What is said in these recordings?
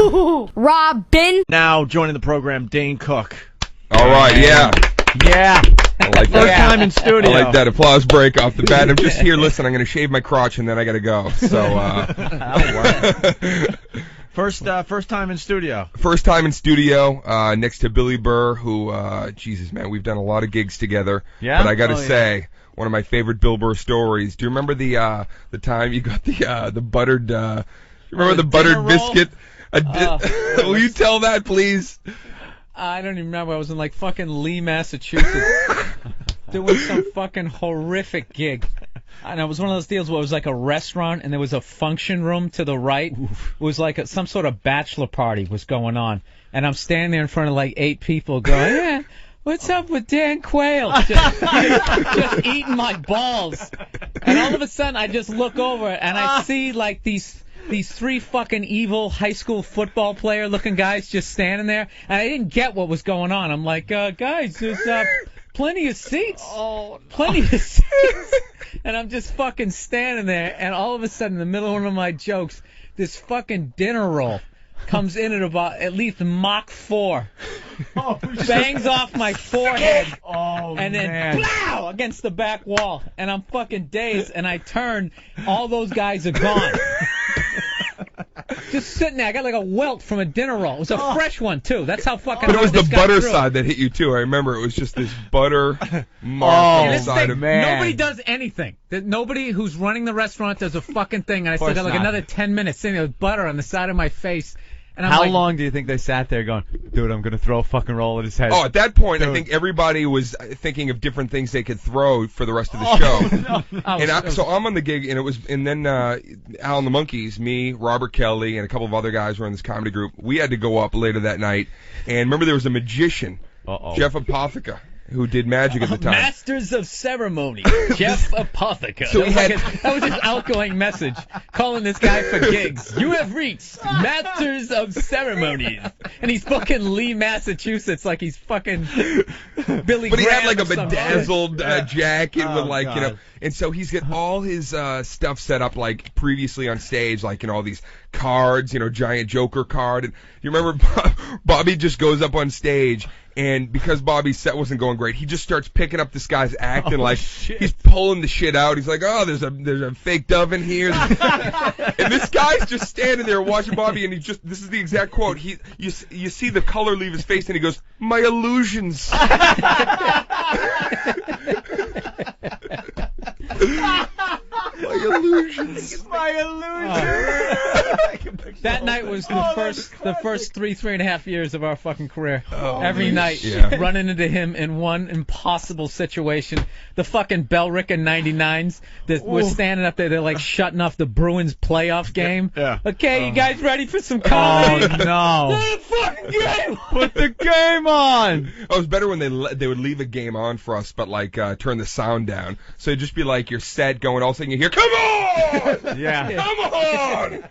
HooHooHooRobin. Now joining the program, Dane Cook. All right, yeah. Yeah. I like that. First time in studio. I like that applause break off the bat. I'm just here. Listen, I'm going to shave my crotch and then I got to go. So, That'll work. First time in studio. First time in studio, next to Billy Burr, who, Jesus, man, we've done a lot of gigs together. Yeah? But I got to say, one of my favorite Bill Burr stories. Do you remember the time you got the buttered, remember the buttered biscuit? Will you tell that, please? I don't even remember. I was in like fucking Lee, Massachusetts, doing some fucking horrific gig. And it was one of those deals where it was like a restaurant and there was a function room to the right. Oof. It was like some sort of bachelor party was going on. And I'm standing there in front of like 8 people going, yeah, what's up with Dan Quayle? Just eating my balls. And all of a sudden I just look over and I see like these 3 fucking evil high school football player looking guys just standing there. And I didn't get what was going on. I'm like, guys, there's plenty of seats. Oh, no. Plenty of seats. And I'm just fucking standing there, and all of a sudden, in the middle of one of my jokes, this fucking dinner roll comes in at least Mach 4. Oh, bangs off my forehead. Oh, and then, blow, against the back wall. And I'm fucking dazed, and I turn, all those guys are gone. Just sitting there. I got like a welt from a dinner roll. It was a fresh one, too. That's how fucking But it was the butter through. side that hit you, too. I remember it was just this butter mark on the side of man. Nobody does anything. Nobody who's running the restaurant does a fucking thing. And I still got like another 10 minutes sitting there with butter on the side of my face. And I'm How like, long do you think they sat there going, dude, I'm going to throw a fucking roll at his head? Oh, at that point, Dude. I think everybody was thinking of different things they could throw for the rest of the show. No. So I'm on the gig, and then Al and the Monkeys, me, Robert Kelly, and a couple of other guys were in this comedy group. We had to go up later that night, and remember there was a magician, Jeff Apotheca, who did magic at the time. Masters of Ceremony, Jeff Apotheca. So that was his outgoing message, calling this guy for gigs. You have reached Masters of Ceremonies. And he's fucking Lee, Massachusetts, like he's fucking Billy Graham. But he had like a or some bedazzled shit. jacket with like, God. you know, and so he's got all his stuff set up like previously on stage, like, you know, all these cards, you know, giant Joker card. And you remember Bobby just goes up on stage, and because Bobby's set wasn't going great, he just starts picking up this guy's act and like he's pulling the shit out. He's like, oh, there's a fake dove in here. And this guy's just standing there watching Bobby, and this is the exact quote. You see the color leave his face, and he goes, my illusions. My illusions. My illusions. That night was the first 3.5 years of our fucking career. Every night, yeah. running into him in one impossible situation. The fucking Bellrica 99s that were standing up there. They're like shutting off the Bruins playoff game. Yeah. Okay, you guys ready for some comedy? Oh, no. The fucking game. Put the game on. Oh, it was better when they would leave a game on for us, but like turn the sound down. So it'd just be like your set going, all of a sudden you hear, come on! Yeah. Come on!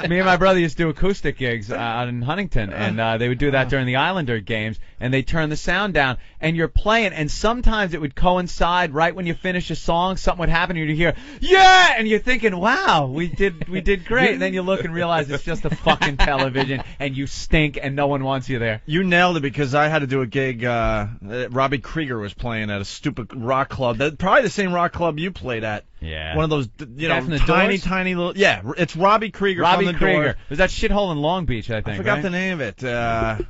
Me and my brother used to do acoustic gigs out in Huntington, and they would do that during the Islander games, and they turn the sound down, and you're playing, and sometimes it would coincide right when you finish a song, something would happen, and you'd hear, yeah, and you're thinking, wow, we did great, and then you look and realize it's just a fucking television, and you stink, and no one wants you there. You nailed it, because I had to do a gig. Robbie Krieger was playing at a stupid rock club. Probably the same rock club you played at. Yeah. One of those, you know, from the tiny, Doors? tiny little. Yeah, it's Robbie Krieger. Robbie from the Krieger. Doors. There's that shithole in Long Beach, I think. I forgot right? the name of it.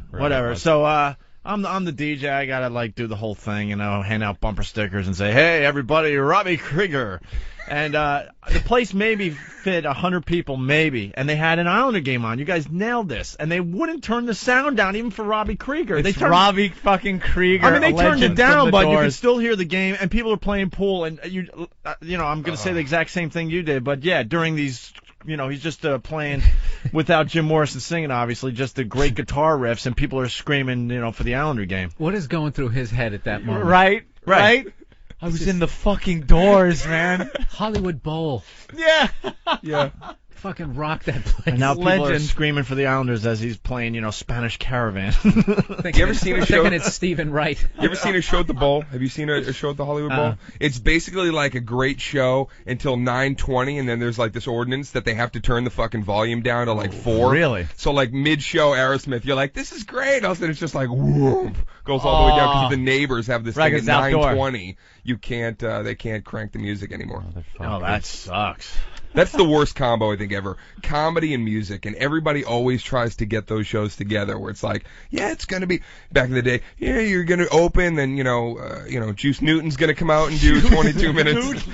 Whatever. So I'm the DJ. I gotta like do the whole thing, you know, hand out bumper stickers and say, "Hey, everybody, Robbie Krieger." And the place maybe fit 100 people, maybe, and they had an Islander game on. You guys nailed this, and they wouldn't turn the sound down even for Robbie Krieger. It's Robbie fucking Krieger. I mean, they turned it down, but you Doors. could still hear the game, and people are playing pool, and you know, I'm going to say the exact same thing you did, but yeah, during these, you know, he's just playing without Jim Morrison singing, obviously, just the great guitar riffs, and people are screaming, you know, for the Islander game. What is going through his head at that moment? Right. I was in the fucking Doors, man. Hollywood Bowl. Yeah. Yeah. fucking rocked that place. And now people are Legend. screaming for the Islanders as he's playing, Spanish Caravan. You ever seen a show? Thinking it's Stephen Wright. You ever seen a show at the Bowl? Have you seen a show at the Hollywood Bowl? It's basically like a great show until 9:20, and then there's like this ordinance that they have to turn the fucking volume down to like 4. Really? So like mid-show Aerosmith, you're like, this is great. All of a sudden it's just like whoop, goes all the way down because the neighbors have this Right, thing at it's outdoor. 9:20. You can't, they can't crank the music anymore. Oh, that sucks. That's the worst combo I think ever. Comedy and music, and everybody always tries to get those shows together where it's like, yeah, it's gonna be back in the day. Yeah, you're gonna open, then Juice Newton's gonna come out and do 22 minutes.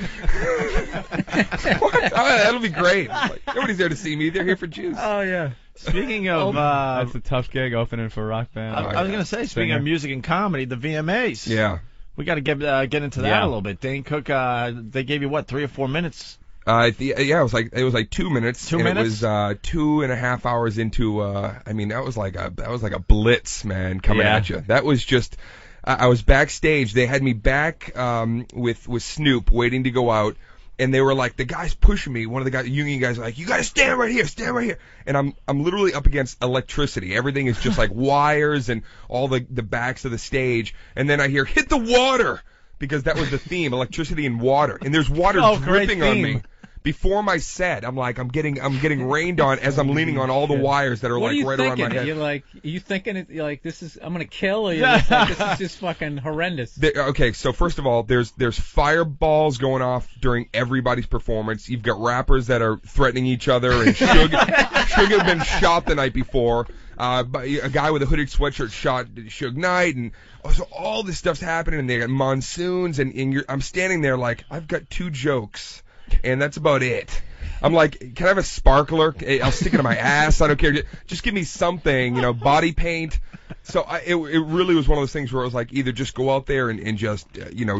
What? Oh, that'll be great. Like, nobody's there to see me. They're here for Juice. Oh yeah. Speaking of, That's a tough gig opening for a rock band. I was gonna say, speaking of music and comedy, the VMAs. Yeah. We got to get into that a little bit. Dane Cook, they gave you what, 3 or 4 minutes? It was like 2 minutes. 2 minutes. It was 2.5 hours into. That was like a blitz, man, coming at you. That was just. I was backstage. They had me back with Snoop waiting to go out, and they were like, the guys pushing me. One of the guys, union guys, were like, you gotta stand right here, and I'm literally up against electricity. Everything is just like wires and all the backs of the stage, and then I hear hit the water because that was the theme, electricity and water, and there's water dripping on me. Before my set, I'm getting rained on as I'm leaning on all the wires that are what like right thinking? around my head. Are you thinking you're like, this is, I'm gonna kill, or you're just like, this is just fucking horrendous? Okay, so first of all, there's fireballs going off during everybody's performance. You've got rappers that are threatening each other, and Suge had been shot the night before. A guy with a hooded sweatshirt shot Suge Knight, and so all this stuff's happening, and they got monsoons, and I'm standing there like, I've got 2 jokes. And that's about it. I'm like, can I have a sparkler? I'll stick it in my ass. I don't care. Just give me something, body paint. So it really was one of those things where it was like, either just go out there and just,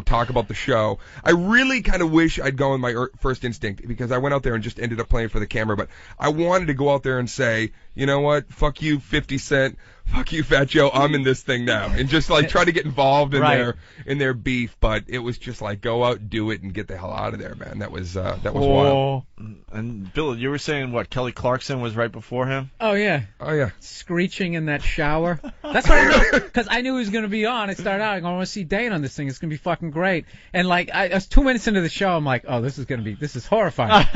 talk about the show. I really kind of wish I'd gone with my first instinct, because I went out there and just ended up playing for the camera. But I wanted to go out there and say, you know what? Fuck you, 50 Cent. Fuck you, Fat Joe. I'm in this thing now, and just like try to get involved in their beef. But it was just like, go out, do it, and get the hell out of there, man. That was wild. And Bill, you were saying what? Kelly Clarkson was right before him. Oh yeah. Screeching in that shower. That's what I knew, because I knew he was going to be on. I started out, I want to see Dane on this thing. It's going to be fucking great. And like, I was 2 minutes into the show, I'm like, oh, this is horrifying.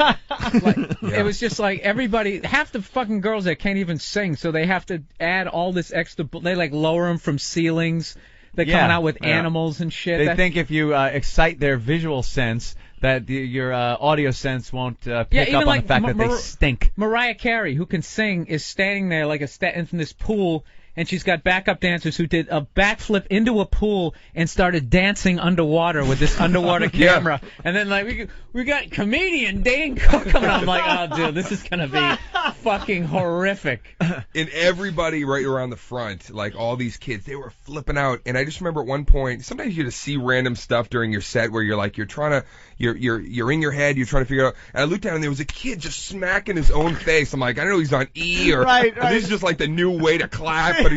It was just like everybody, half the fucking girls there can't even sing, so they have to add all this extra. They like lower them from ceilings. They're coming out with animals and shit. They think if you excite their visual sense, that your audio sense won't pick up on the fact that they stink. Mariah Carey, who can sing, is standing there like in this pool, and she's got backup dancers who did a backflip into a pool and started dancing underwater with this underwater camera. And then like we got comedian Dane Cook coming out. I'm like, oh dude, this is gonna be fucking horrific. And everybody right around the front, like all these kids, they were flipping out. And I just remember at one point, sometimes you just see random stuff during your set where you're like, you're in your head, you're trying to figure out. And I looked down and there was a kid just smacking his own face. I'm like, I don't know, he's on E or this is just like the new way to clap. But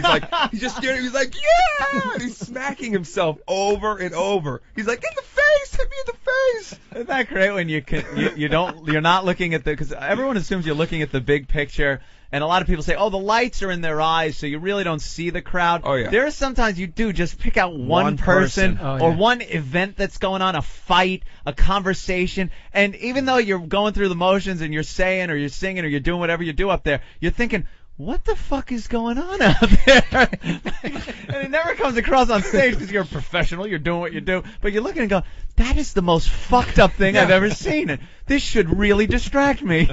he's just staring. He's like, yeah, and he's smacking himself over and over. He's like, in the face, hit me in the face. Isn't that great when you're not looking at because everyone assumes you're looking at the big picture, and a lot of people say, oh, the lights are in their eyes, so you really don't see the crowd. Oh yeah. There are sometimes you do just pick out one person or one event that's going on, a fight, a conversation, and even though you're going through the motions and you're saying or you're singing or you're doing whatever you do up there, you're thinking, what the fuck is going on out there? And it never comes across on stage because you're a professional, you're doing what you do, but you're looking and go, that is the most fucked up thing I've ever seen, and this should really distract me.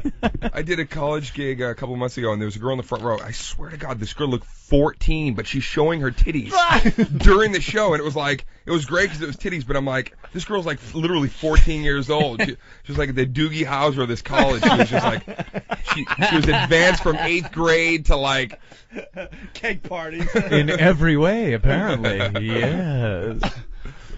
I did a college gig a couple months ago, and there was a girl in the front row. I swear to God, this girl looked 14, but she's showing her titties during the show, and it was great because it was titties, but I'm like, this girl's like literally 14 years old. She was like at the Doogie Howser of this college. She was just like, she was advanced from 8th grade to like cake parties. In every way, apparently. Yes.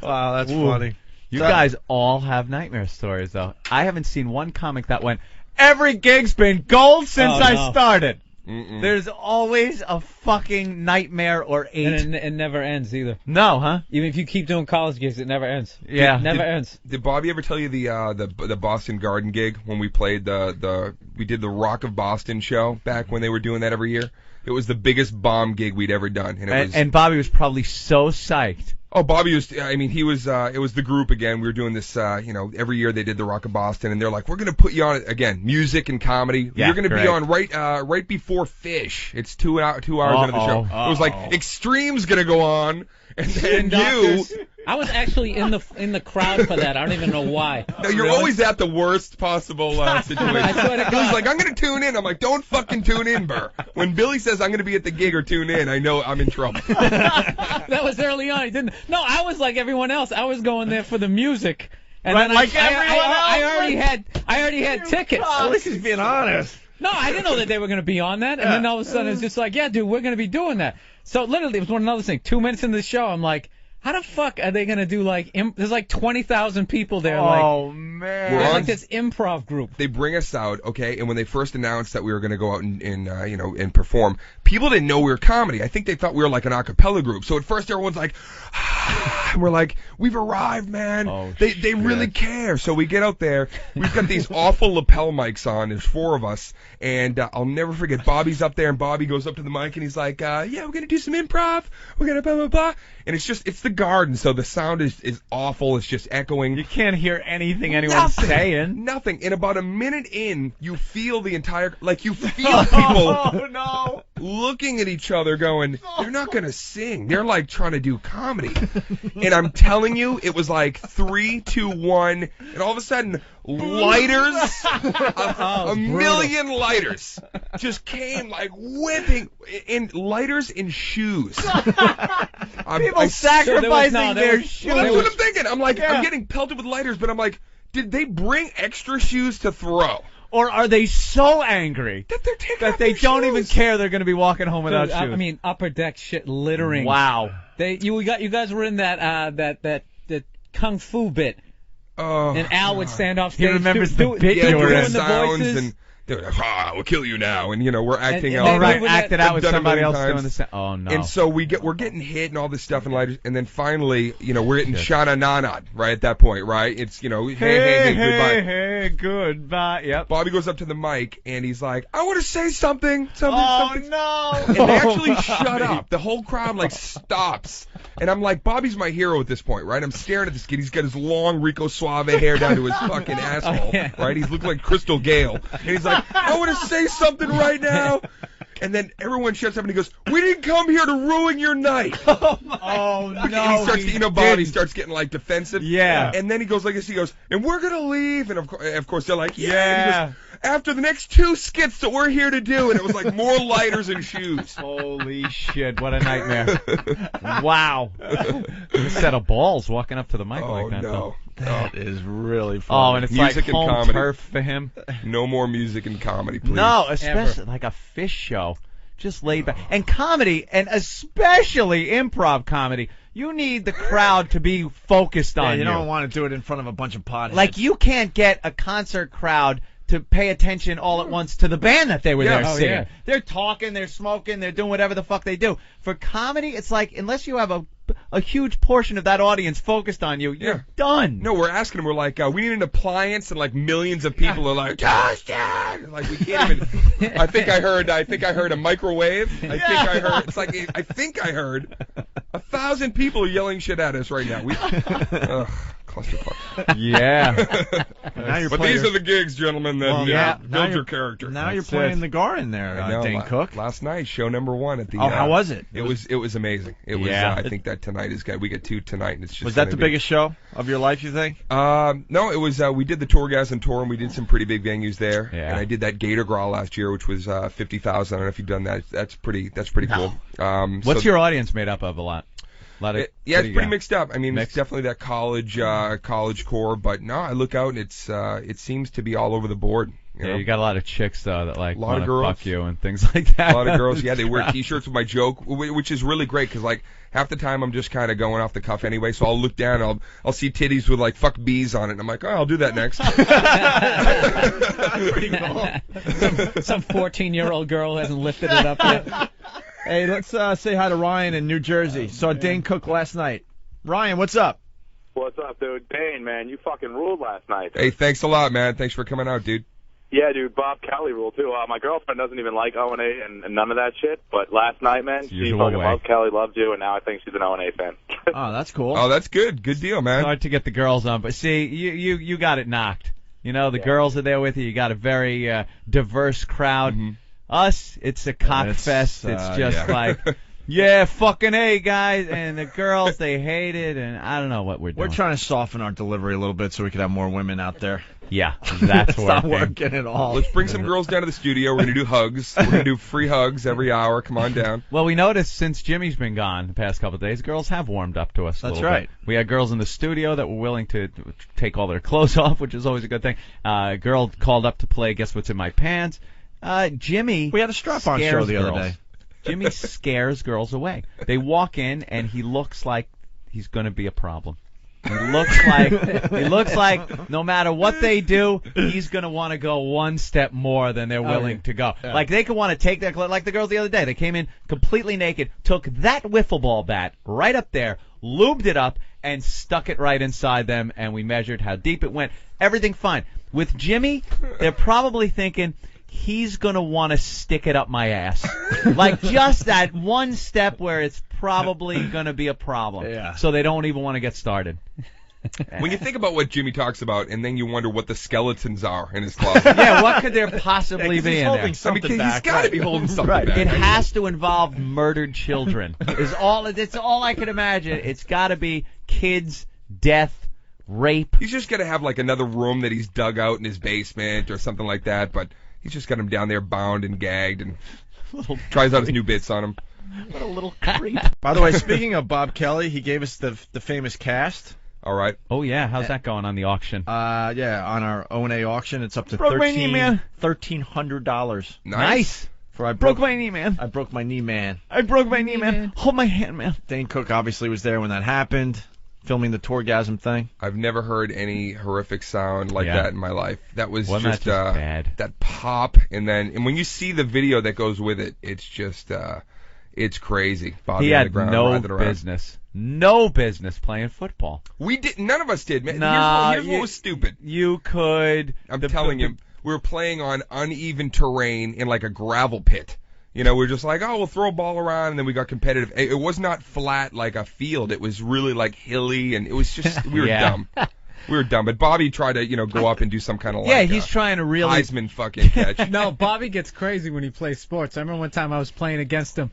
Wow, that's funny. You guys all have nightmare stories, though. I haven't seen one comic that went, every gig's been gold since I started. Mm-mm. There's always a fucking nightmare or 8. And it never ends either. No, huh? Even if you keep doing college gigs, it never ends. Yeah. It never ends. Did Bobby ever tell you the Boston Garden gig when we played the we did the Rock of Boston show back when they were doing that every year. It was the biggest bomb gig we'd ever done, and Bobby was probably so psyched. Oh, Bobby was, I mean, he was, it was the group again. We were doing this, every year they did the Rock of Boston, and they're like, we're going to put you on, again, music and comedy. Yeah, You're going to be on right before Fish. It's 2 hours into the show. It was like, Extreme's going to go on, and then you. I was actually in the crowd for that. I don't even know why. No, you're always at the worst possible situation. I swear to God. Billy's like, I'm going to tune in. I'm like, don't fucking tune in, Burr. When Billy says I'm going to be at the gig or tune in, I know I'm in trouble. That was early on. He didn't. No, I was like everyone else. I was going there for the music. And right, then like everyone else. I already had tickets. At least he's being honest. No, I didn't know that they were going to be on that. And then all of a sudden it's just like, yeah, dude, we're going to be doing that. So literally, it was one another thing. 2 minutes into the show, I'm like, how the fuck are they going to do like, there's like 20,000 people there. Oh, man. We're like this improv group. They bring us out, okay, and when they first announced that we were going to go out and perform, people didn't know we were comedy. I think they thought we were like an a cappella group. So at first everyone's like, and we're like, we've arrived, man. Oh, they really care. So we get out there. We've got these awful lapel mics on. There's 4 of us. And I'll never forget, Bobby's up there, and Bobby goes up to the mic, and he's like, yeah, we're going to do some improv. We're going to blah, blah, blah. And it's the garden, so the sound is awful. It's just echoing. You can't hear anything anyone's saying. Nothing. In about a minute in, you feel the entire, like you feel people looking at each other going, they're not going to sing. They're like trying to do comedy. And I'm telling you, it was like 3, 2, 1, and all of a sudden, lighters, a million lighters just came like whipping in lighters in shoes. People sacrificing their shoes. Well, that's what I'm thinking. I'm like, I'm getting pelted with lighters, but I'm like, did they bring extra shoes to throw? Or are they so angry that they're taking that they don't shoes? even care they're going to be walking home without shoes? I mean, upper deck shit littering. Wow. You guys were in that kung fu bit. And Al would stand off stage. He remembers the bit you were in. The voices. And they were like, we'll kill you now, and we're acting out. All right, acted out with done somebody it else times. doing the same. Oh no! And so we're getting hit and all this stuff and lighters, and then finally, we're getting Shana Nanad right at that point, right? It's hey, goodbye. Hey, goodbye. Yep. Bobby goes up to the mic and he's like, I want to say something. Oh no! And they actually shut up. The whole crowd like stops. And I'm like, Bobby's my hero at this point, right? I'm staring at this kid. He's got his long Rico Suave hair down to his fucking asshole, right? He's looking like Crystal Gale. And he's like, I want to say something right now. And then everyone shuts up and he goes, we didn't come here to ruin your night. Oh no! And he starts, Bobby starts getting like defensive. Yeah. And then he goes like this. He goes, and we're gonna leave. And of course they're like, yeah. And he goes, after the next 2 skits that we're here to do, and it was like more lighters and shoes. Holy shit! What a nightmare! Wow. A set of balls walking up to the mic like that. No. Though. That is really funny. Oh, and it's music like home and comedy. turf for him. No more music and comedy, please. No, especially like a fish show. Just laid back. And comedy, and especially improv comedy, you need the crowd to be focused on you. You don't want to do it in front of a bunch of potheads. Like, you can't get a concert crowd to pay attention all at once to the band that they were there seeing. Yeah. They're talking, they're smoking, they're doing whatever the fuck they do. For comedy, it's like, unless you have a huge portion of that audience focused on you, you're done. No, we're asking them. We're like, we need an appliance, and like millions of people are like, Justin! Like, we can't even. I think I heard a microwave. I think I heard 1,000 people yelling shit at us right now. Clusterfuck. Yeah. But these are the gigs, gentlemen, that build your character. Now you're playing the garden there, Dane Cook. Last night, show number 1 at the. How was it? It was amazing. It was. I think that tonight is good. We get 2 tonight, and it's just. Was that the biggest show of your life? You think? No, it was. We did the Torgasm tour, and we did some pretty big venues there. Yeah. And I did that Gator Grawl last year, which was 50,000. I don't know if you've done that. That's pretty cool. What's your audience made up of? A lot. It's pretty mixed up. I mean, it's definitely that college core, but no, I look out and it seems to be all over the board. You got a lot of chicks though that like want to fuck you and things like that. A lot of girls, they wear T-shirts with my joke, which is really great because like half the time I'm just kind of going off the cuff anyway. So I'll look down, and I'll see titties with like "fuck bees" on it, and I'm like, oh, I'll do that next. Pretty cool. Some 14-year-old girl hasn't lifted it up yet. Hey, let's say hi to Ryan in New Jersey. Saw Dane Cook last night. Ryan, what's up? What's up, dude? Dane, man, you fucking ruled last night. Hey, thanks a lot, man. Thanks for coming out, dude. Yeah, dude, Bob Kelly rule, too. My girlfriend doesn't even like O&A and none of that shit, but last night, man, she fucking loves Kelly, loves you, and now I think she's an O&A fan. Oh, that's cool. Oh, that's good. Good deal, man. It's hard to get the girls on, but see, you got it knocked. You know, the girls are there with you. You got a very diverse crowd. Mm-hmm. Us, it's a cock fest. It's just like, yeah, fucking A, guys. And the girls, they hate it, and I don't know what we're doing. We're trying to soften our delivery a little bit so we could have more women out there. Yeah, that's It's not working at all. Let's bring some girls down to the studio. We're going to do hugs. We're going to do free hugs every hour. Come on down. Well, we noticed since Jimmy's been gone the past couple of days, girls have warmed up to us a That's little right. bit. We had girls in the studio that were willing to take all their clothes off, which is always a good thing. A girl called up to play Guess What's in My Pants. Jimmy We had a strap-on show the other day. Jimmy scares girls away. They walk in, and he looks like he's going to be a problem. He looks like no matter what they do, he's going to want to go one step more than they're willing to go. Yeah. Like they could want to take their clothes, like the girls the other day. They came in completely naked, took that wiffle ball bat right up there, lubed it up, and stuck it right inside them, and we measured how deep it went. Everything fine. With Jimmy, they're probably thinking, he's going to want to stick it up my ass. Like just that one step where it's probably going to be a problem. Yeah. So they don't even want to get started. When you think about what Jimmy talks about, and then you wonder what the skeletons are in his closet. Yeah, what could there possibly be in there? Something he's back, got to right. be holding something Right. back. It has to involve murdered children. It's all I can imagine. It's got to be kids, death, rape. He's just got to have like another room that he's dug out in his basement or something like that, but he's just got him down there bound and gagged and tries out his new bits on him. What a little creep. By the way, speaking of Bob Kelly, he gave us the famous cast. All right. Oh, yeah. How's that going on the auction? Yeah, on our O&A auction, it's up to Broke my knee, man. $1,300. Nice. For I Broke my knee, man. I broke my knee, man. I broke my knee, man. Hold my hand, man. Dane Cook obviously was there when that happened, filming the Torgasm thing. I've never heard any horrific sound like that in my life. That was Wasn't just, that just bad? That pop, and when you see the video that goes with it, it's just it's crazy. Bobby He on the had ground, no writhing around. business playing football. We did. None of us did, man. Nah, here's what was stupid. You could. I'm telling you, we were playing on uneven terrain in like a gravel pit. You know, we were just like, oh, we'll throw a ball around, and then we got competitive. It was not flat like a field. It was really like hilly, and it was just, we were dumb. We were dumb. But Bobby tried to, go up and do some kind of like he's trying to really. Heisman fucking catch. No, Bobby gets crazy when he plays sports. I remember one time I was playing against him,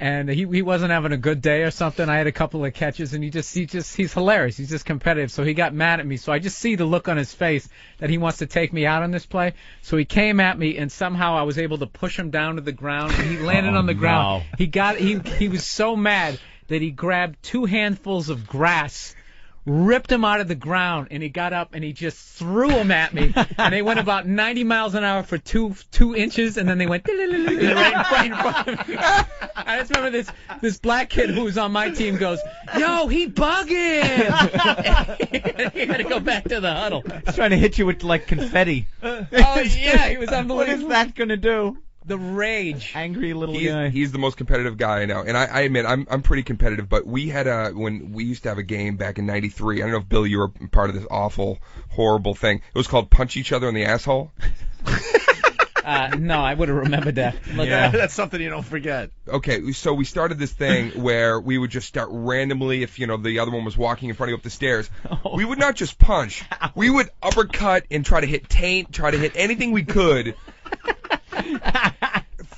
and he wasn't having a good day or something. I had a couple of catches, and he's hilarious. He's just competitive. So he got mad at me. So I just see the look on his face that he wants to take me out on this play. So he came at me, and somehow I was able to push him down to the ground. And he landed on the ground. He was so mad that he grabbed 2 handfuls of grass, ripped him out of the ground, and he got up and he just threw him at me, and they went about 90 miles an hour for two inches, and then they went right in front of me. I just remember this black kid who was on my team goes, "Yo, he bugging!" He had to go back to the huddle. He's trying to hit you with like confetti. Oh yeah, he was unbelievable. What is that gonna do? The rage. Angry little guy. He's the most competitive guy I know, and I admit I'm pretty competitive. But we had when we used to have a game back in '93. I don't know if Bill, you were part of this awful, horrible thing. It was called Punch Each Other in the Asshole. No, I would have remembered that. Yeah, that's something you don't forget. Okay, so we started this thing where we would just start randomly, if the other one was walking in front of you up the stairs, we would not just punch, we would uppercut and try to hit taint, try to hit anything we could.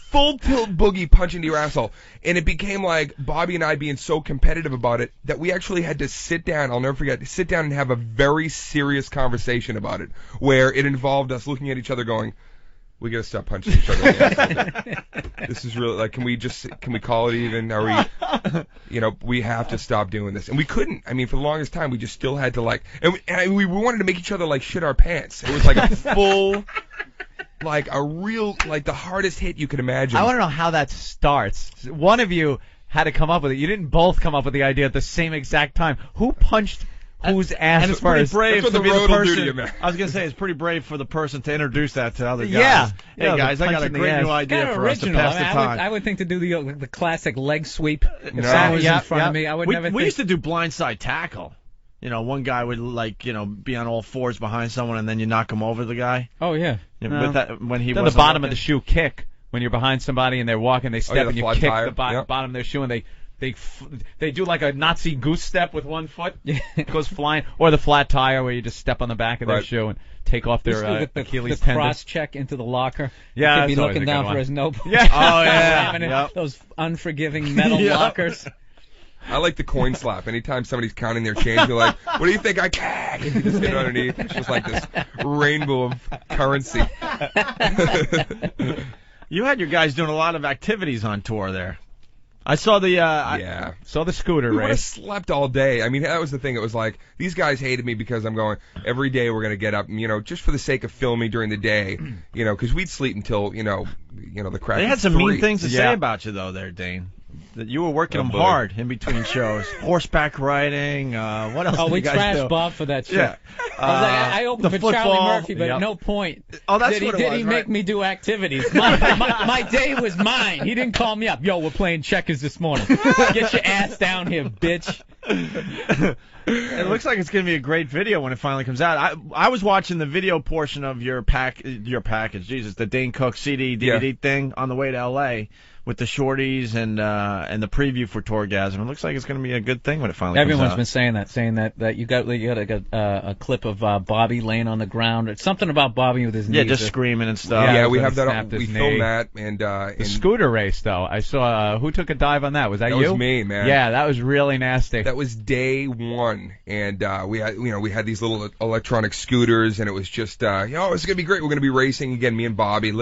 Full tilt boogie punch into your asshole. And it became like Bobby and I being so competitive about it that we actually had to sit down, I'll never forget, sit down and have a very serious conversation about it, where it involved us looking at each other going, we gotta stop punching each other in the asshole. This is really, like, can we call it even? Are we, we have to stop doing this. And we couldn't. I mean, for the longest time, we just still had to, like, and we wanted to make each other, like, shit our pants. It was like a full, like, a real, like, the hardest hit you could imagine. I want to know how that starts. One of you had to come up with it. You didn't both come up with the idea at the same exact time. Who punched whose ass And it's first? pretty brave That's what to be the the road will do to person. you, man. I was gonna say it's pretty brave for the person to introduce that to other guys. Yeah. Hey Yeah, guys, the I got punch a in the great ass. new idea Kind of for us to original. pass the time. I would think to do the classic leg sweep if No. someone was Yep, in front yep. of me. I would we never we think. used to do blindside tackle. one guy would be on all fours behind someone and then you knock him over the guy. Oh yeah. With that, when he to the bottom of the shoe kick when you're behind somebody and they're walking, they step and you kick the bottom of their shoe and they do like a Nazi goose step with one foot. It goes flying, or the flat tire where you just step on the back of their shoe and take off their Achilles the tendon. cross check into the locker. Yeah, he'd be looking down for his notebook. Yeah. Oh yeah. Those unforgiving metal lockers. I like the coin slap. Anytime somebody's counting their change, you're like, what do you think? And you just hit underneath. It's just like this rainbow of currency. You had your guys doing a lot of activities on tour there. I saw the saw the scooter we race. would have slept all day. I mean, that was the thing. It was like these guys hated me because I'm going every day. We're gonna get up, just for the sake of filming during the day, because we'd sleep until the crack. They had some 3. mean things to say about you though, there, Dane. That you were working them hard in between shows. Horseback riding. What else? We did you guys trashed do? Bob for that shit. Yeah. I opened for football. Charlie Murphy, but at no point did he make me do activities. My day was mine. He didn't call me up. Yo, we're playing checkers this morning. Get your ass down here, bitch. It looks like it's going to be a great video when it finally comes out. I was watching the video portion of your package, Jesus, the Dane Cook CD DVD thing on the way to L.A. with the shorties and the preview for Tourgasm. It looks like it's going to be a good thing when it finally Everyone's comes out. been saying that you got a clip of Bobby laying on the ground. It's something about Bobby with his knees. Yeah, just screaming and stuff. Yeah, we have that. We filmed that, and the scooter race though. I saw who took a dive on that. Was that you? That was me, man. Yeah, that was really nasty. That was day one, and we had these little electronic scooters, and it was just it's gonna be great. We're gonna be racing again, me and Bobby.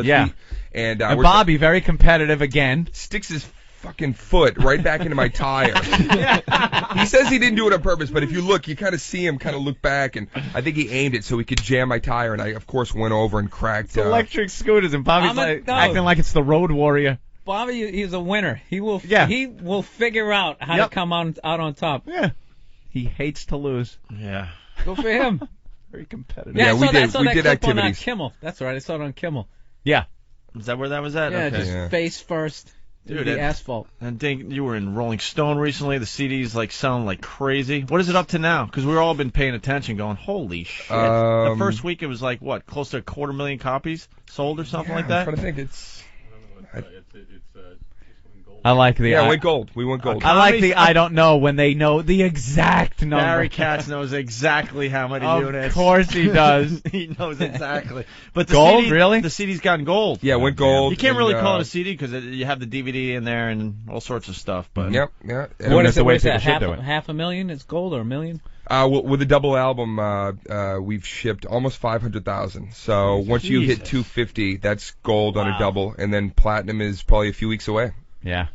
And Bobby very competitive again. Sticks his fucking foot right back into my tire. He says he didn't do it on purpose, but if you look, you kind of see him kind of look back, and I think he aimed it so he could jam my tire, and I, of course, went over and cracked. Electric scooters, and Bobby's acting like it's the Road Warrior. Bobby, he's a winner. He will figure out how to come out on top. Yeah. He hates to lose. Yeah. Go for him. Very competitive. Yeah, we did clip activities. On Kimmel. That's right. I saw it on Kimmel. Yeah. Is that where that was at? Yeah, okay. just face first. Dude, the asphalt. And Dane, you were in Rolling Stone recently. The CD's selling like crazy. What is it up to now? Because we've all been paying attention, going, holy shit. The first week it was like what, close to 250,000 copies sold or something like that. I'm trying to think. It's I like the. Yeah, went gold. We went gold. I like the. I don't know when they know the exact number. Barry Katz knows exactly how many units. Of course he does. He knows exactly. But the gold, CD, really? The CD's gotten gold. Yeah, went gold. You can't really call it a CD because you have the DVD in there and all sorts of stuff. But yeah. What is that? Half a million? It's gold or a million? With the double album, we've shipped almost 500,000. So once you hit 250, that's gold on a double, and then platinum is probably a few weeks away. Yeah.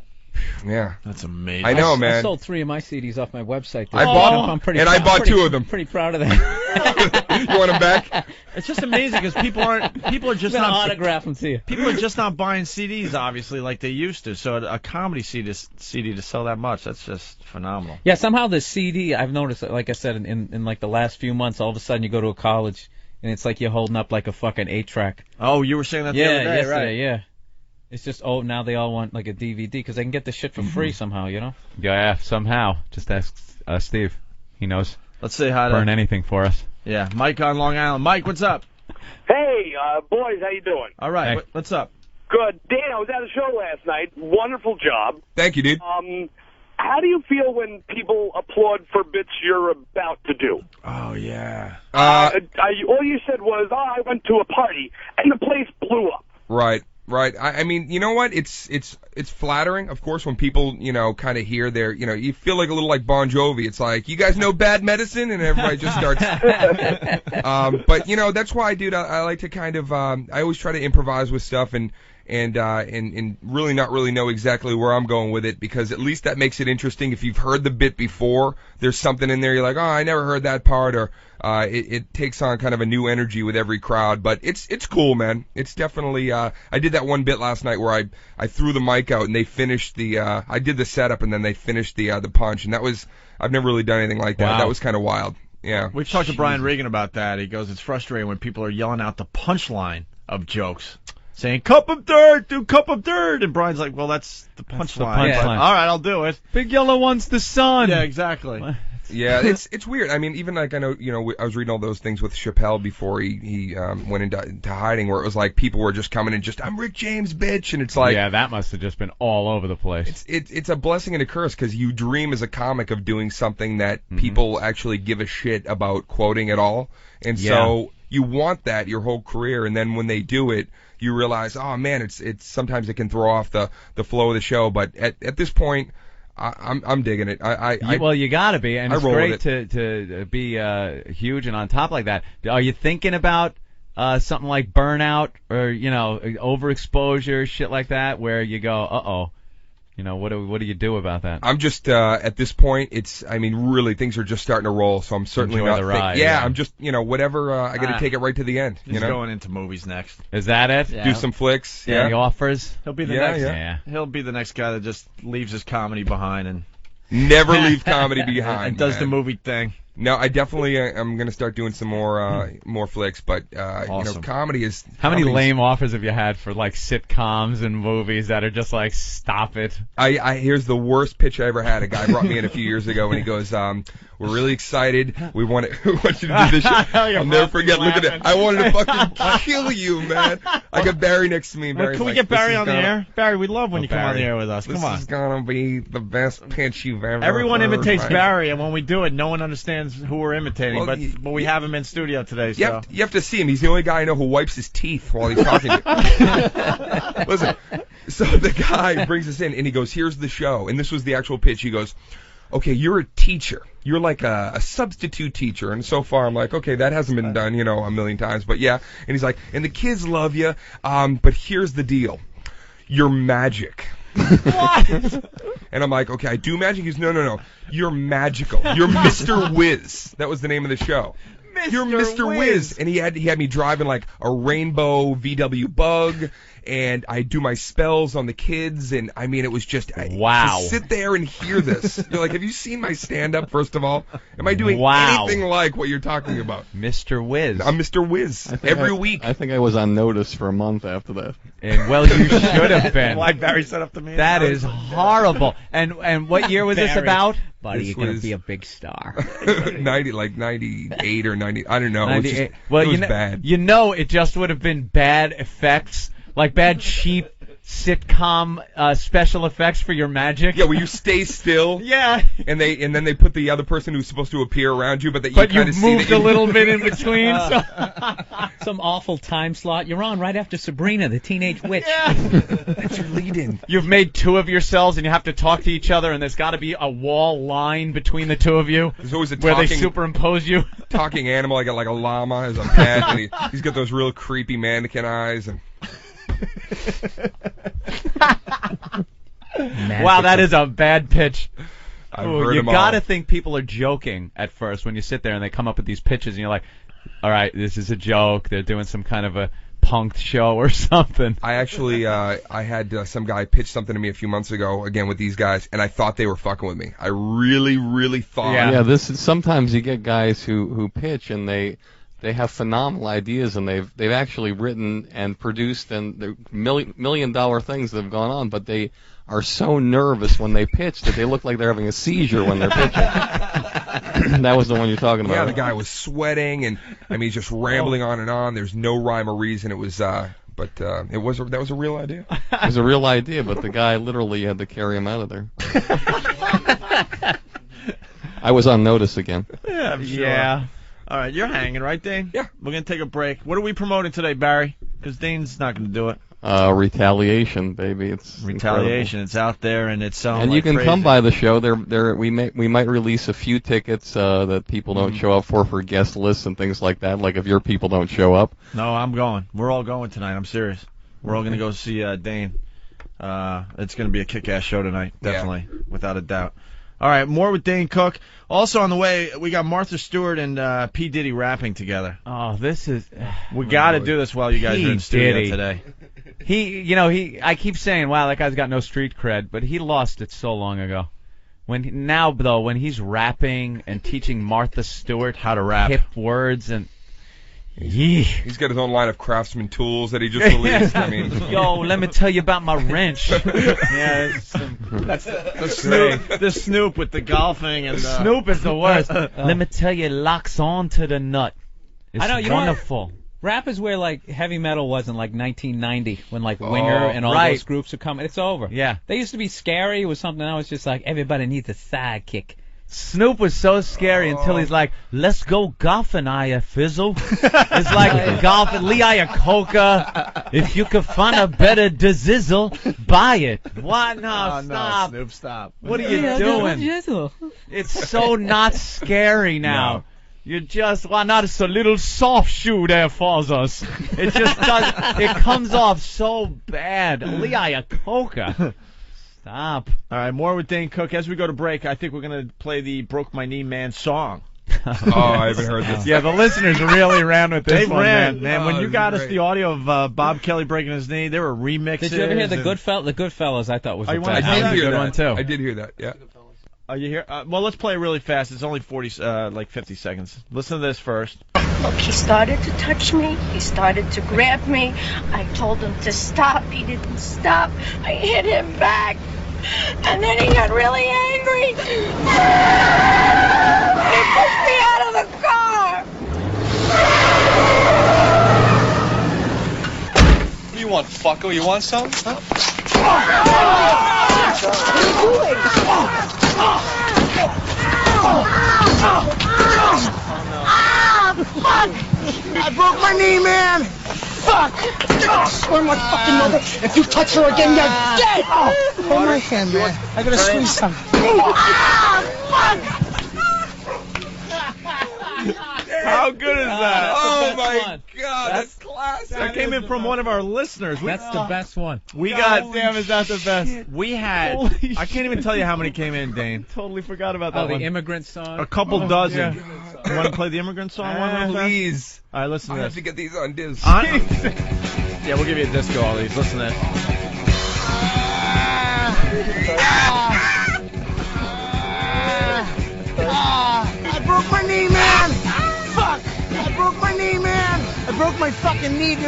Yeah. That's amazing. I know, man. I sold 3 of my CDs off my website. I bought 2 of them. Pretty proud of that. You want them back? It's just amazing because people are just not autograph them to you. People are just not buying CDs obviously like they used to. So a comedy CD to sell that much, that's just phenomenal. Yeah, somehow the CD, I've noticed, like I said, in like the last few months, all of a sudden you go to a college and it's like you're holding up like a fucking 8-track. Oh, you were saying that the other day, yesterday, right? Yeah. It's just, now they all want like a DVD because they can get the shit for free somehow, Yeah, somehow. Just ask Steve. He knows. Let's say hi to burn anything for us. Yeah, Mike on Long Island. Mike, what's up? Hey, boys, how you doing? All right, hey. What's up? Good. Dan, I was at a show last night. Wonderful job. Thank you, dude. How do you feel when people applaud for bits you're about to do? Oh, yeah. All you said was, I went to a party, and the place blew up. Right. I mean, you know what? It's flattering, of course, when people, kind of hear their, you feel like a little like Bon Jovi. It's like, you guys know Bad Medicine? And everybody just starts. But, that's why, dude, I like to kind of, I always try to improvise with stuff and really not really know exactly where I'm going with it, because at least that makes it interesting. If you've heard the bit before, there's something in there you're like, I never heard that part, or it takes on kind of a new energy with every crowd. But it's cool, man. It's definitely I did that one bit last night where I threw the mic out and they finished the I did the setup and then they finished the punch, and that was, I've never really done anything like that. Wow. That was kind of wild. Yeah. We've talked to Brian Regan about that. He goes, it's frustrating when people are yelling out the punchline of jokes. Saying, cup of dirt, do cup of dirt. And Brian's like, well, that's the punchline. Punchline. All right, I'll do it. Big Yellow wants the sun. Yeah, exactly. Yeah, it's weird. I mean, even like I know, I was reading all those things with Chappelle before he went into hiding, where it was like people were just coming in, I'm Rick James, bitch, and it's like, yeah, that must have just been all over the place. It's a blessing and a curse because you dream as a comic of doing something that people actually give a shit about quoting at all, and so you want that your whole career, and then when they do it, you realize, oh man, it's sometimes it can throw off the flow of the show, but at this point. I'm digging it. Well, you gotta be, and it's great it. to be huge and on top like that. Are you thinking about something like burnout or overexposure, shit like that, where you go, what do you do about that? I'm just at this point, really things are just starting to roll, so I'm certainly Enjoy not. the ride, I'm just whatever. I got to take it right to the end. He's going into movies next. Is that it? Yeah. Do some flicks. Yeah. The offers. He'll be the next. Yeah. He'll be the next guy that just leaves his comedy behind and never leave comedy behind. And does the movie thing. No, I definitely am going to start doing some more flicks, but awesome. Comedy is. How many lame offers have you had for like sitcoms and movies that are just like, stop it? Here's the worst pitch I ever had. A guy brought me in a few years ago, and he goes, "We're really excited. We want you to do this shit." I'll never forget. Look at it. I wanted to fucking kill you, man. I got Barry next to me. Can we get Barry on the air? Barry, we love when you come on the air with us. Come on. This is gonna be the best pitch you've ever. Everyone heard, imitates right? Barry, and when we do it, no one understands who we're imitating. But we have him in studio today. So you have to see him. He's the only guy I know who wipes his teeth while he's talking to you. Listen, so the guy brings us in, and he goes, "Here's the show." And this was the actual pitch. He goes, "Okay, you're a teacher. You're like a substitute teacher." And so far, I'm like, okay, that hasn't been done, a million times. But yeah. And he's like, "And the kids love you. But here's the deal. You're magic." What? And I'm like, okay, I do magic. He's no. You're magical. You're Mr. Whiz. That was the name of the show. You're Mr. Whiz. And he had me driving like a rainbow VW Bug, and I do my spells on the kids, and I mean, it was just wow. To sit there and hear this. You're like, have you seen my stand-up? First of all, am I doing anything like what you're talking about? Mr. Whiz. I'm Mr. Whiz every week. I think I was on notice for a month after that. And well, you should have been. Why Barry set up the meeting? That is horrible. And what year was this about? Buddy, you're gonna be a big star. 98 or 90. I don't know. 98. It was bad. It just would have been bad effects, like bad cheap sitcom special effects for your magic. Yeah, where you stay still. Yeah. And then they put the other person who's supposed to appear around you, but that you kind of see moved a little bit in between. Some awful time slot. You're on right after Sabrina, the Teenage Witch. Yeah. That's your lead-in. You've made two of yourselves, and you have to talk to each other, and there's got to be a wall line between the two of you. There's always a where they superimpose you. Talking animal. I got like a llama as a pet, and he's got those real creepy mannequin eyes. And wow, that is a bad pitch. You gotta think people are joking at first when you sit there and they come up with these pitches, and you're like, all right, this is a joke. They're doing some kind of a punked show or something. I actually I had some guy pitch something to me a few months ago again with these guys, and I thought they were fucking with me. I really, really thought. Yeah, this is sometimes you get guys who pitch and they have phenomenal ideas, and they've actually written and produced and they're million-dollar things that have gone on, but they are so nervous when they pitch that they look like they're having a seizure when they're pitching. That was the one you're talking about. Yeah, the guy was sweating, and I mean, he's just rambling on and on. There's no rhyme or reason. It was, that was a real idea. It was a real idea, but the guy literally had to carry him out of there. I was on notice again. Yeah, I'm sure. Yeah. All right, you're hanging, right, Dane? Yeah. We're going to take a break. What are we promoting today, Barry? Because Dane's not going to do it. Retaliation, baby. It's Retaliation. incredible. It's out there, and it's selling and like you can crazy. come by the show. We might release a few tickets that people don't show up for guest lists and things like that. Like if your people don't show up. No, I'm going. We're all going tonight. I'm serious. We're all going to go see Dane. It's going to be a kick-ass show tonight, definitely, without a doubt. All right, more with Dane Cook. Also on the way, we got Martha Stewart and P. Diddy rapping together. Oh, this is... We got to do this while you guys are in studio today. I keep saying, wow, that guy's got no street cred, but he lost it so long ago. When he's rapping and teaching Martha Stewart how to rap, hip words, and Yeah. He's got his own line of Craftsman tools that he just released. I mean, yo, let me tell you about my wrench. That's the Snoop with the golfing and Snoop is the worst. Let me tell you, it locks on to the nut. It's I know, you wonderful. Rap is where like heavy metal was in like 1990 when like Winger and all those groups were coming. It's over. Yeah. They used to be scary. It was something that was just like everybody needs a sidekick. Snoop was so scary until he's like, let's go golfing, Aya Fizzle. It's like golfing, Lee Iacocca. If you could find a better dizizzle, buy it. Why? No, stop. No, Snoop, stop. What are you doing? It's so not scary now. No. You just, why not? It's a little soft shoe there for us. It just does, it comes off so bad. Lee Iacocca. Stop. All right, more with Dane Cook. As we go to break, I think we're going to play the Broke My Knee Man song. Oh, I haven't heard this. Yeah, the listeners really ran with this They one, ran, man. man. When you got us the audio of Bob Kelly breaking his knee, there were remixes. Did you ever hear the Goodfellas? I thought was the you wanna best. I did hear good that one, too. I did hear that. Yeah. Are you here? Well, let's play it really fast. It's only 50 seconds. Listen to this first. Look, he started to touch me. He started to grab me. I told him to stop. He didn't stop. I hit him back. And then he got really angry. He pushed me out of the car. What do you want, fucko? You want some? Huh? What are you doing? Fuck! I broke my knee, man! Fuck! I swear my fucking mother, if you touch her again, you're dead! Hold my hand, man. I gotta squeeze something. Fuck! How good is that? Oh my God, that's classic. That came in from one of our listeners. That's the best one. We got. Damn, is that the best? We had. Holy I can't even tell you how many came in, Dane. Totally forgot about that Oh, the one. immigrant song. A couple dozen. yeah. You want to play the immigrant song one real fast? Please. All right, listen I to have this. to get these on disc. Yeah, we'll give you a disco, all these. Listen to this. I broke my knee, man! Fuck! I broke my knee, man! I broke my fucking knee, dude!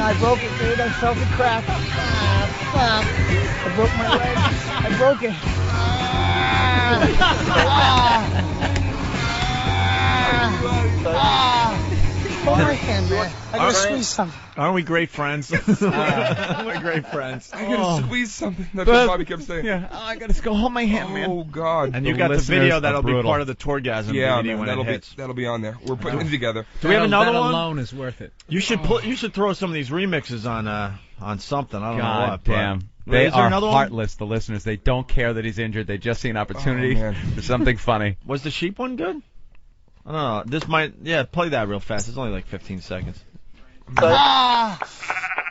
I broke it, dude. I felt the crack. Fuck! I broke my leg. I broke it. Hold my hand, man. I gotta squeeze something. Aren't we great friends? We're great friends. I gotta squeeze something. That's what Bobby kept saying. Yeah, I gotta go hold my hand, man. Oh God. And you The got the video listeners that'll are be brutal. part of the Tourgasm Yeah, DVD man, when that'll it hits. be on there. We're putting it together. Do we have another that one? alone is worth it. You should you should throw some of these remixes on something. I don't know God what. damn. But They is there are another one? heartless, the listeners. They don't care that he's injured. They just see an opportunity man. for something funny. Was the sheep one good? I don't know. This might. Yeah, play that real fast. It's only like 15 seconds. Oh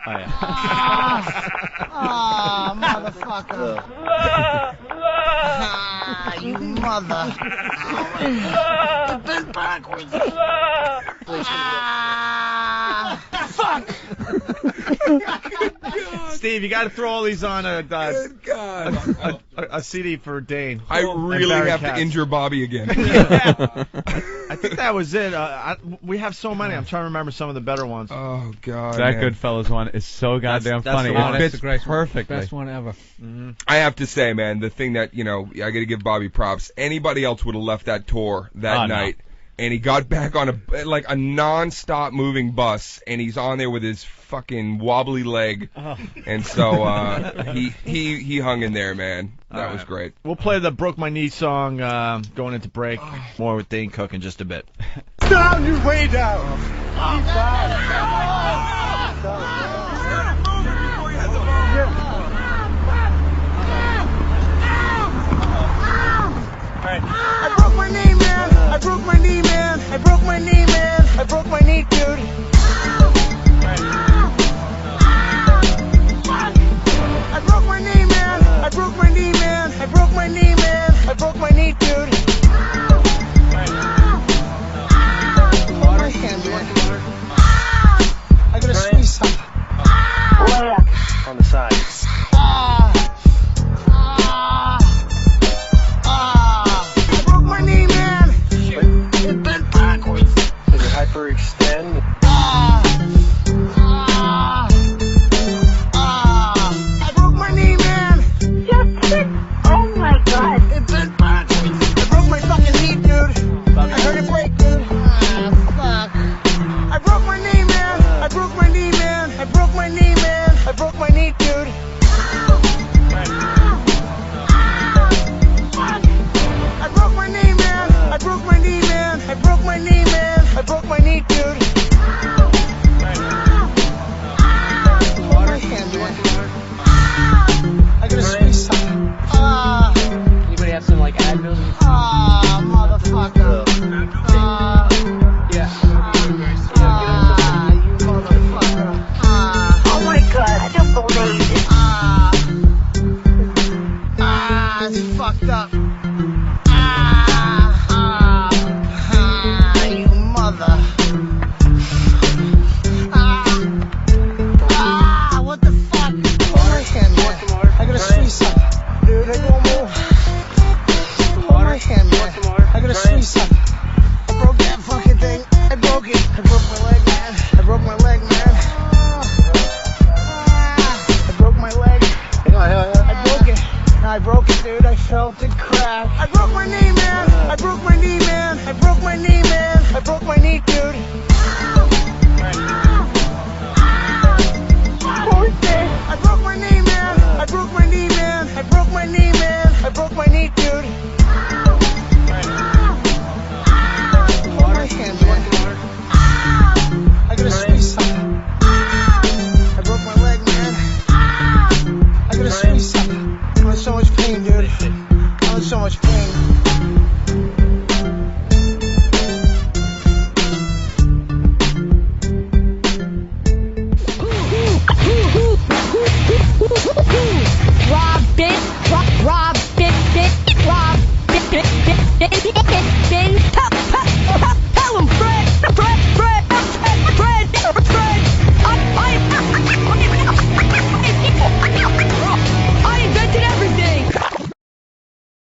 yeah. Motherfucker. You mother. You've been backwards. Fuck. Steve, you got to throw all these on Good God. a CD for Dane. I And really Barry have Katz. to injure Bobby again. I think that was it. We have so many. I'm trying to remember some of the better ones. Oh God. That man. Goodfellas one is so goddamn that's funny. the one. It That's fits the great one. perfectly. Best one ever. I have to say, man, the thing that, I got to give Bobby props. Anybody else would have left that tour that Oh, no. night. And he got back on a non-stop moving bus, and he's on there with his fucking wobbly leg. Oh. And so he hung in there, man. That was great. We'll play the Broke My Knee song going into break. More with Dane Cook in just a bit. Down, you way down. I broke my knee, man. I broke my knee, man. I broke my knee, man. I broke my knee, dude. I broke my knee, man. I broke my knee, man. I broke my knee, man. I broke my knee, dude. Hold my hand, man. I gotta squeeze something. On the side. I broke my knee, man. It bent backwards. Does it hyperextend? fucked up. You mother. What the fuck? Hold my hand, man. I got a sweet suck. Dude, I won't move. Hold my hand, man. I got a sweet suck. I broke that fucking thing. I broke it. I broke my leg, man. I broke my leg, man. I broke my leg. I broke it. I broke it, dude. I felt it crack. I broke my knee, man. I broke my knee, man. I broke my knee, man. I broke my knee, dude. I broke my knee, man. I broke my knee, man. I broke my knee, man.